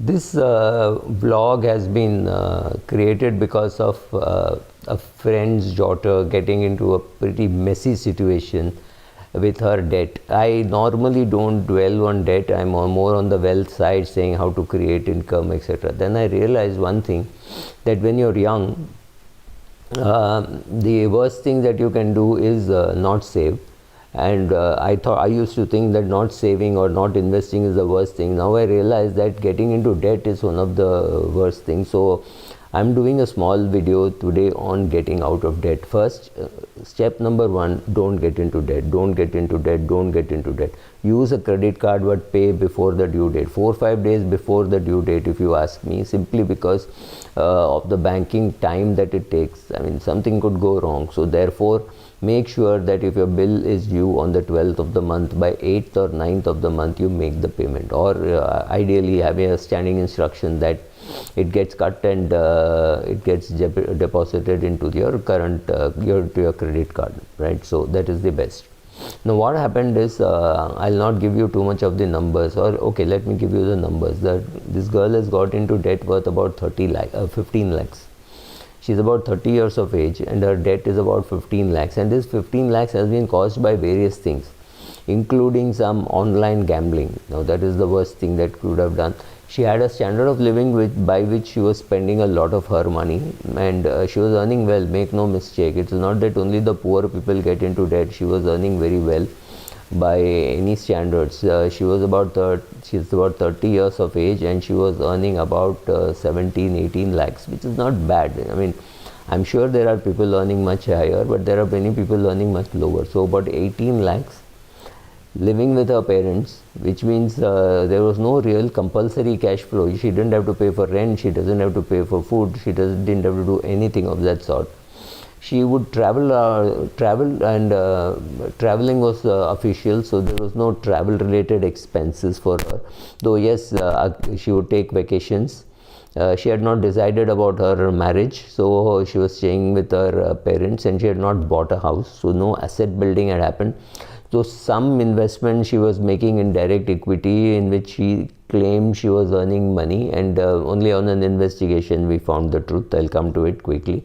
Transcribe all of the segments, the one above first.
This vlog has been created because of a friend's daughter getting into a pretty messy situation with her debt. I normally don't dwell on debt. I'm more on the wealth side, saying how to create income, etc. Then I realized one thing, that when you're young, the worst thing that you can do is not save. And I used to think that not saving or not investing is the worst thing. Now I realize that getting into debt is one of the worst things. So I'm doing a small video today on getting out of debt. First, step number one, don't get into debt. Don't get into debt. Don't get into debt. Use a credit card, but pay before the due date, 4 or 5 days before the due date, if you ask me, simply because of the banking time that it takes. I mean, something could go wrong. So therefore, make sure that if your bill is due on the 12th of the month, by 8th or 9th of the month you make the payment, or ideally having a standing instruction that it gets cut and it gets deposited into your current to your credit card, right? So that is the best. Now what happened is, I'll not give you too much of the numbers, or okay, let me give you the numbers. That this girl has got into debt worth about 15 lakhs. She's about 30 years of age and her debt is about 15 lakhs, and this 15 lakhs has been caused by various things, including some online gambling. Now that is the worst thing that could have done. She had a standard of living by which she was spending a lot of her money, and she was earning well, make no mistake. It's not that only the poor people get into debt. She was earning very well by any standards. She's about 30 years of age and she was earning about 17-18 lakhs, which is not bad. I mean, I'm sure there are people earning much higher, but there are many people earning much lower. So about 18 lakhs, living with her parents, which means there was no real compulsory cash flow. She didn't have to pay for rent, she doesn't have to pay for food, she didn't have to do anything of that sort. She would travel and traveling was official, so there was no travel related expenses for her. Though yes, she would take vacations. She had not decided about her marriage, so she was staying with her parents, and she had not bought a house, so no asset building had happened. So some investment she was making in direct equity, in which she claimed she was earning money, and only on an investigation we found the truth. I'll come to it quickly.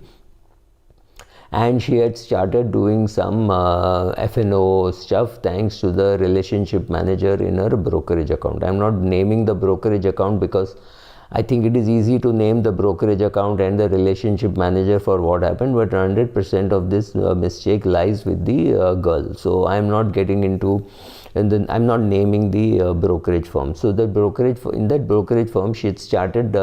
And she had started doing some F&O stuff thanks to the relationship manager in her brokerage account. I'm not naming the brokerage account because I think it is easy to name the brokerage account and the relationship manager for what happened, but 100% of this mistake lies with the girl. So I'm not getting into, and then I'm not naming the brokerage firm. So the in that brokerage firm, she had started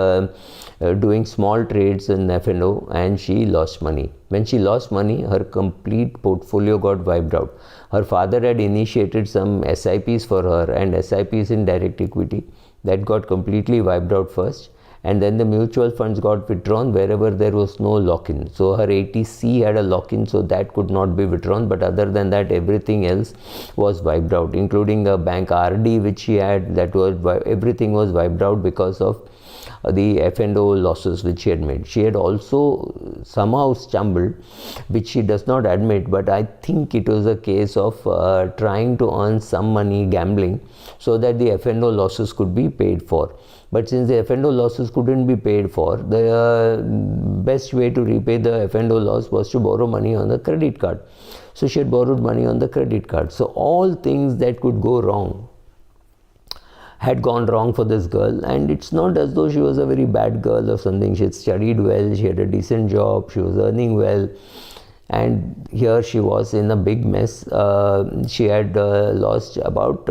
doing small trades in F&O, and she lost money. When she lost money, her complete portfolio got wiped out. Her father had initiated some SIPs for her, and SIPs in direct equity, that got completely wiped out first, and then the mutual funds got withdrawn wherever there was no lock-in. So her ATC had a lock-in, so that could not be withdrawn, but other than that, everything else was wiped out, including a bank RD which she had. That was everything was wiped out because of the F&O losses which she had made. She had also somehow stumbled, which she does not admit, but I think it was a case of trying to earn some money gambling so that the F&O losses could be paid for. But since the F&O losses couldn't be paid for, the best way to repay the F&O loss was to borrow money on the credit card. So she had borrowed money on the credit card. So all things that could go wrong had gone wrong for this girl, and it's not as though she was a very bad girl or something. She had studied well, she had a decent job, she was earning well, and here she was in a big mess. She had lost about,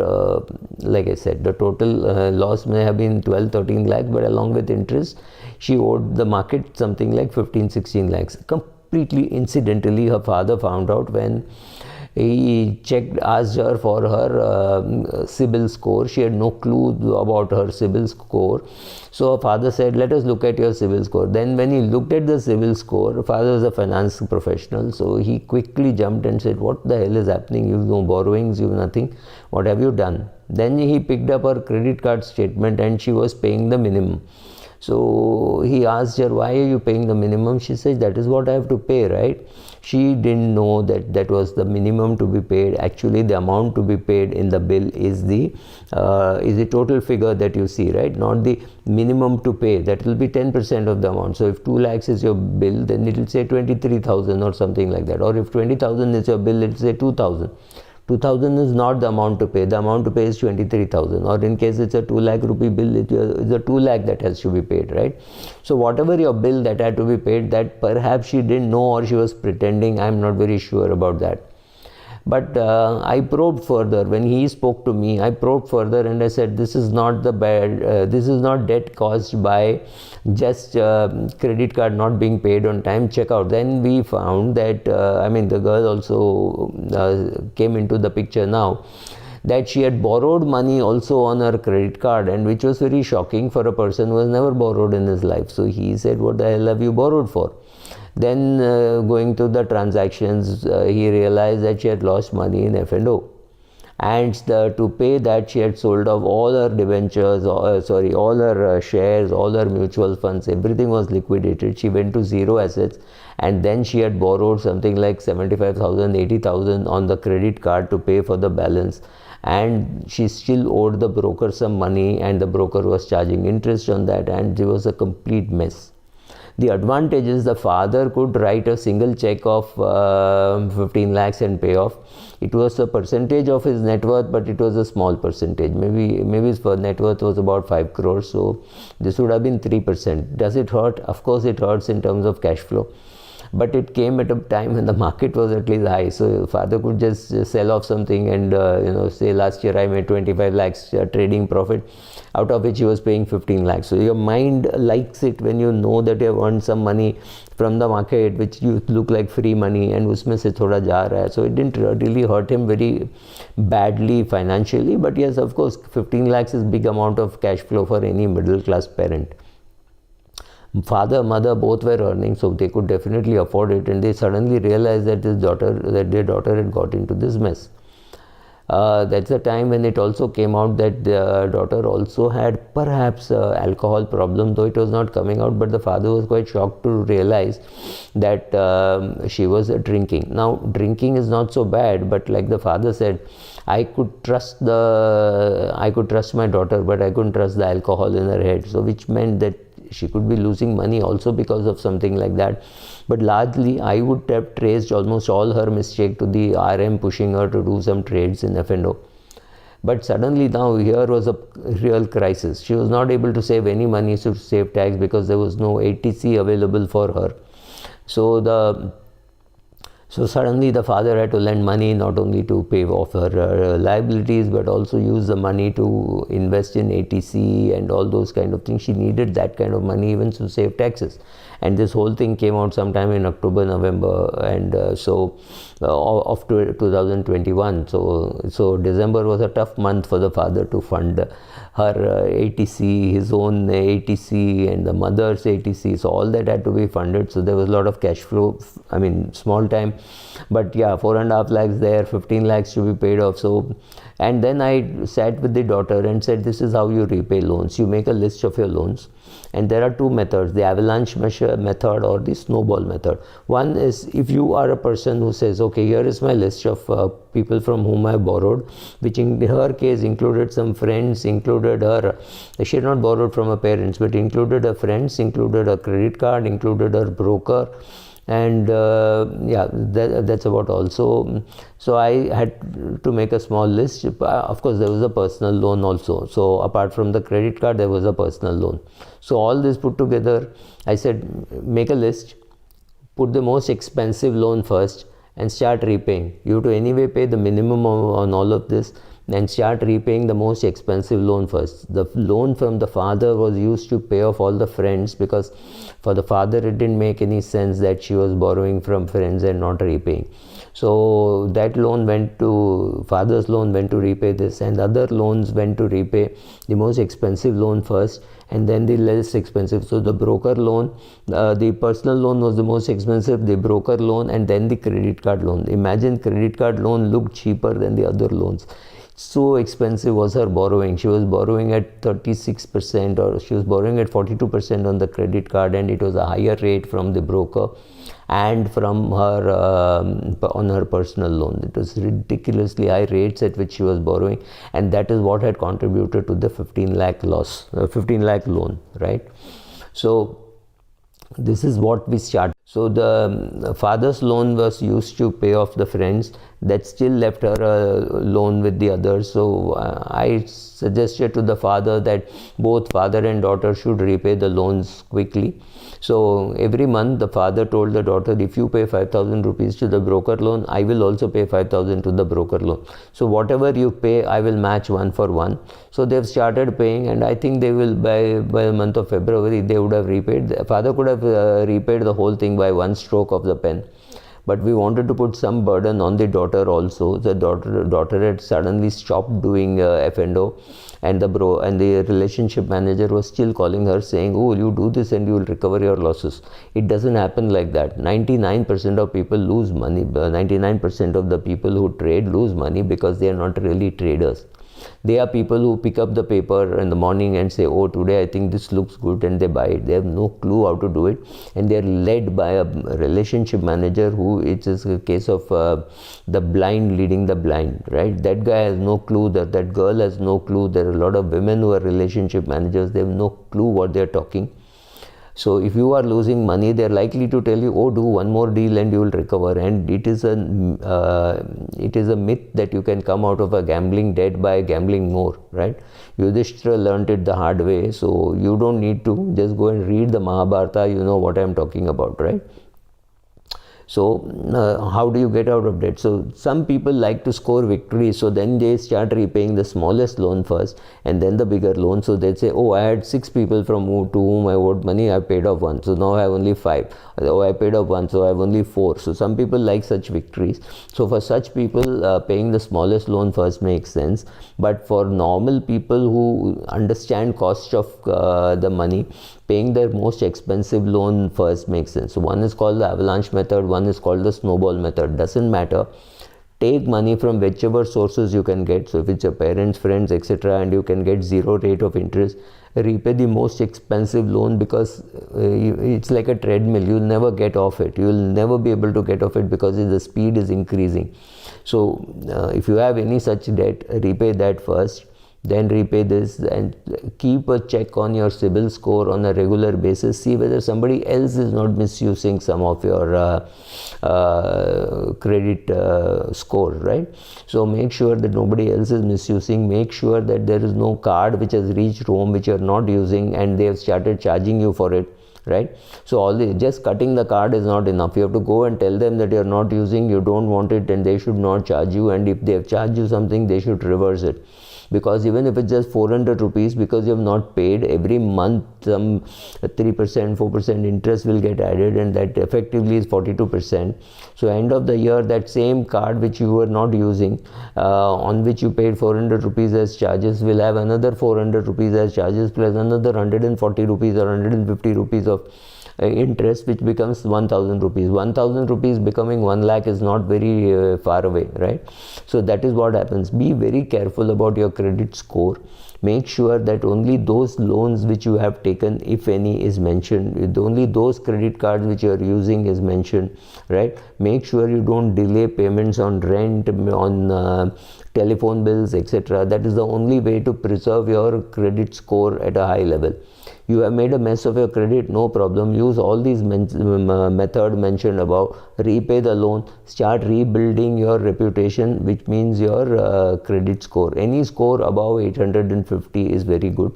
like I said, the total loss may have been 12-13 lakhs, but along with interest, she owed the market something like 15-16 lakhs. Completely incidentally, her father found out when he asked her for her CIBIL score. She had no clue about her CIBIL score. So her father said, let us look at your CIBIL score. Then when he looked at the CIBIL score, her father was a finance professional, so he quickly jumped and said, what the hell is happening? You have no borrowings, you have nothing. What have you done? Then he picked up her credit card statement and she was paying the minimum. So he asked her, why are you paying the minimum? She said, that is what I have to pay, right? She didn't know that that was the minimum to be paid. Actually, the amount to be paid in the bill is the total figure that you see, right? Not the minimum to pay. That will be 10% of the amount. So if 2 lakhs is your bill, then it will say 23,000 or something like that. Or if 20,000 is your bill, it will say 2,000. 2,000 is not the amount to pay. The amount to pay is 23,000. Or in case it's a 2 lakh rupee bill, it's a 2 lakh that has to be paid, right? So whatever your bill that had to be paid, that perhaps she didn't know or she was pretending. I'm not very sure about that. But I probed further. When he spoke to me, I probed further and I said, this is not the bad, this is not debt caused by just credit card not being paid on time. Check out. Then we found that, the girl also came into the picture now, that she had borrowed money also on her credit card, and which was very shocking for a person who has never borrowed in his life. So he said, what the hell have you borrowed for? Then going to the transactions, he realized that she had lost money in F&O, and to pay that she had sold off all her debentures, all her shares, all her mutual funds, everything was liquidated. She went to zero assets, and then she had borrowed something like 75,000, 80,000 on the credit card to pay for the balance, and she still owed the broker some money, and the broker was charging interest on that, and it was a complete mess. The advantage is the father could write a single check of 15 lakhs and pay off. It was a percentage of his net worth, but it was a small percentage. Maybe his net worth was about 5 crores, so this would have been 3%. Does it hurt? Of course it hurts in terms of cash flow. But it came at a time when the market was at least high, so father could just sell off something and say last year I made 25 lakhs trading profit, out of which he was paying 15 lakhs. So your mind likes it when you know that you have earned some money from the market, which you look like free money, and usme se thoda ja raha hai. So it didn't really hurt him very badly financially. But yes, of course, 15 lakhs is big amount of cash flow for any middle class parent. Father, mother both were earning, so they could definitely afford it, and they suddenly realized that their daughter had got into this mess. That's the time when it also came out that the daughter also had perhaps alcohol problem, though it was not coming out, but the father was quite shocked to realize that she was drinking. Now, drinking is not so bad, but like the father said, I could trust my daughter, but I couldn't trust the alcohol in her head. So which meant that she could be losing money also because of something like that. But largely, I would have traced almost all her mistake to the RM pushing her to do some trades in F&O. But suddenly now here was a real crisis. She was not able to save any money to save tax because there was no ATC available for her. So suddenly the father had to lend money not only to pay off her liabilities, but also use the money to invest in ATC and all those kind of things. She needed that kind of money even to save taxes. And this whole thing came out sometime in October, November, and of 2021. So December was a tough month for the father to fund her ATC, his own ATC, and the mother's ATC. So all that had to be funded. So there was a lot of cash flow. Small time, but yeah, 4.5 lakhs there, 15 lakhs to be paid off. So, and then I sat with the daughter and said, this is how you repay loans. You make a list of your loans, and there are two methods: the avalanche method or the snowball method. One is if you are a person who says, okay, here is my list of people from whom I borrowed, which in her case included some friends, included her, she had not borrowed from her parents, but included her friends, included her credit card, included her broker, and that's about all. So I had to make a small list. Of course, there was a personal loan also. So apart from the credit card, there was a personal loan. So all this put together, I said, make a list, put the most expensive loan first, and start repaying. You have to anyway pay the minimum on all of this, and start repaying the most expensive loan first. The loan from the father was used to pay off all the friends, because for the father it didn't make any sense that she was borrowing from friends and not repaying. So that loan went to, father's loan went to repay this, and other loans went to repay the most expensive loan first, and then the less expensive. So the broker loan, the personal loan was the most expensive, the broker loan, and then the credit card loan. Imagine credit card loan looked cheaper than the other loans. So expensive was her borrowing. She was borrowing at 36%, or she was borrowing at 42% on the credit card, and it was a higher rate from the broker and from her on her personal loan. It was ridiculously high rates at which she was borrowing, and that is what had contributed to the 15 lakh loan, right? So this is what we started. So the father's loan was used to pay off the friends. That still left her a loan with the others. So I suggested to the father that both father and daughter should repay the loans quickly. So every month the father told the daughter, if you pay 5,000 rupees to the broker loan, I will also pay 5,000 to the broker loan. So whatever you pay, I will match 1 for 1. So they've started paying, and I think they will, by the month of February, they would have repaid. The father could have repaid the whole thing by one stroke of the pen. But we wanted to put some burden on the daughter also. The daughter had suddenly stopped doing F&O, and the relationship manager was still calling her saying, oh, you do this and you will recover your losses. It doesn't happen like that. 99% of people lose money. 99% of the people who trade lose money because they are not really traders. They are people who pick up the paper in the morning and say, oh, today I think this looks good, and they buy it. They have no clue how to do it, and they are led by a relationship manager who, it is a case of the blind leading the blind, right? That guy has no clue, that girl has no clue. There are a lot of women who are relationship managers. They have no clue what they are talking. So if you are losing money, they are likely to tell you, oh, do one more deal and you will recover. And it is a myth that you can come out of a gambling debt by gambling more, right? Yudhishthira learned it the hard way. So you don't need to just go and read the Mahabharata. You know what I am talking about, right? So how do you get out of debt? So some people like to score victory, so then they start repaying the smallest loan first and then the bigger loan. So they say, oh, I had 6 people to whom I owed money, I paid off 1, so now I have only 5. Oh, I paid off 1, so I have only 4. So some people like such victories. So for such people, paying the smallest loan first makes sense. But for normal people who understand cost of the money, paying their most expensive loan first makes sense. So one is called the avalanche method, one is called the snowball method. Doesn't matter. Take money from whichever sources you can get. So if it's your parents, friends, etc., and you can get 0 rate of interest, repay the most expensive loan, because it's like a treadmill. You'll never get off it. You'll never be able to get off it because the speed is increasing. So if you have any such debt, repay that first. Then repay this, and keep a check on your CIBIL score on a regular basis. See whether somebody else is not misusing some of your credit score, right? So make sure that nobody else is misusing. Make sure that there is no card which has reached home which you are not using and they have started charging you for it, right? So just cutting the card is not enough. You have to go and tell them that you are not using, you don't want it, and they should not charge you. And if they have charged you something, they should reverse it. Because even if it's just 400 rupees, because you have not paid, every month some 3%, 4% interest will get added, and that effectively is 42%. So end of the year, that same card which you were not using, on which you paid 400 rupees as charges, will have another 400 rupees as charges, plus another 140 rupees or 150 rupees of interest, which becomes 1,000 rupees. 1,000 rupees becoming 1 lakh is not very far away, right? So that is what happens. Be very careful about your credit score. Make sure that only those loans which you have taken, if any, is mentioned. Only those credit cards which you are using is mentioned, right? Make sure you don't delay payments on rent, on telephone bills, etc. That is the only way to preserve your credit score at a high level. You have made a mess of your credit, no problem. Use all these methods mentioned above. Repay the loan. Start rebuilding your reputation, which means your credit score. Any score above 850 is very good.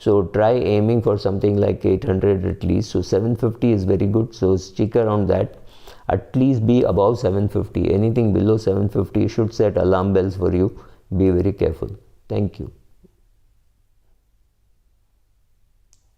So try aiming for something like 800 at least. So 750 is very good. So stick around that. At least be above 750. Anything below 750 should set alarm bells for you. Be very careful. Thank you.